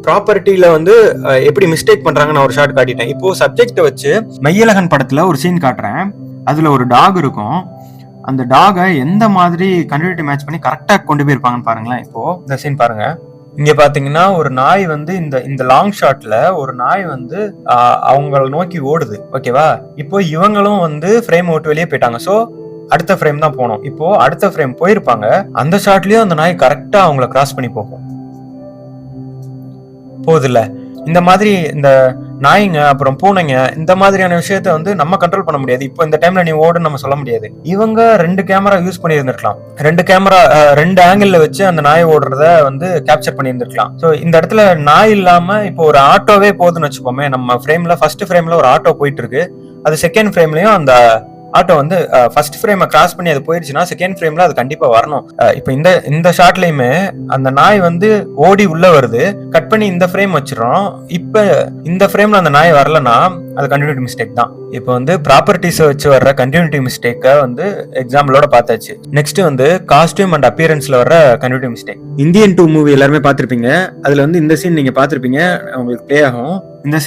ப்ராப்பர்ட்டில வந்து எப்படி மிஸ்டேக் பண்றாங்க நான் ஒரு ஷார்ட் காட்டிட்டேன். இப்போ சப்ஜெக்ட வச்சு மெய்யழகன் படத்துல ஒரு சீன் காட்டுறேன். அதுல ஒரு டாக் இருக்கும். அந்த டாகை எந்த மாதிரி கண்டினியூட்டி மேட்ச் பண்ணி கரெக்டா கொண்டு போயிருப்பாங்கன்னு பாருங்களேன். இப்போ இந்த சீன் பாருங்க. இங்க பாத்தீங்கன்னா ஒரு நாய் வந்து இந்த லாங் ஷாட்ல ஒரு நாய் வந்து அவங்கள நோக்கி ஓடுது. ஓகேவா? இப்போ இவங்களும் வந்து ஃப்ரேம் விட்டு வெளியே போயிட்டாங்க. சோ அடுத்த ஃப்ரேம் தான் போனோம். இப்போ அடுத்த ஃப்ரேம் போயிருப்பாங்க. அந்த ஷாட்லயும் அந்த நாய் கரெக்டா அவங்கள கிராஸ் பண்ணி போகும். போகுதுல்ல. இந்த மாதிரி இந்த நாய்ங்க அப்புறம் பூனைங்க இந்த மாதிரியான விஷயத்த வந்து நம்ம கண்ட்ரோல் பண்ண முடியாது. இப்போ இந்த டைம்ல நீ ஓடுன்னு நம்ம சொல்ல முடியாது. இவங்க 2 கேமரா யூஸ் பண்ணி இருந்திருக்கலாம். 2 கேமரா 2 ஆங்கிள் வச்சு அந்த நாய் ஓடுறத வந்து கேப்சர் பண்ணி இருந்திருக்கலாம். சோ இந்த இடத்துல நாய் இல்லாம இப்போ ஒரு ஆட்டோவே போகுதுன்னு வச்சுக்கோமே. நம்ம ஃப்ரேம்ல ஃபர்ஸ்ட் ஃப்ரேம்ல ஒரு ஆட்டோ போயிட்டு இருக்கு. அது செகண்ட் ஃப்ரேம்லயும் அந்த ஆட்டோ வந்து ஃபர்ஸ்ட் ஃப்ரேமை கிராஸ் பண்ணி அது போயிடுச்சுன்னா செகண்ட் ஃப்ரேம்ல அது கண்டிப்பா வரணும். இப்போ இந்த ஷாட்லயுமே அந்த நாய் வந்து ஓடி உள்ள வருது. கட் பண்ணி இந்த ஃப்ரேம் வச்சிடறோம். இப்ப இந்த ஃப்ரேம்ல அந்த நாய் வரலன்னா அது கண்டினியூட்டி மிஸ்டேக் தான். இப்போ வந்து ப்ராப்பர்ட்டிஸ் வச்சு வர்ற கண்டினியூட்டி மிஸ்டேக்க வந்து எக்ஸாம்பிளோட பார்த்தாச்சு. நெக்ஸ்ட் வந்து காஸ்டியூம் அண்ட் அப்பியரன்ஸ்ல வர்ற கண்டினியூட்டி மிஸ்டேக். இந்தியன் 2 மூவி எல்லாருமே பார்த்திருப்பீங்க. அதுல வந்து இந்த சீன் நீங்க பார்த்திருப்பீங்க, உங்களுக்கு ப்ளே ஆகும். இந்த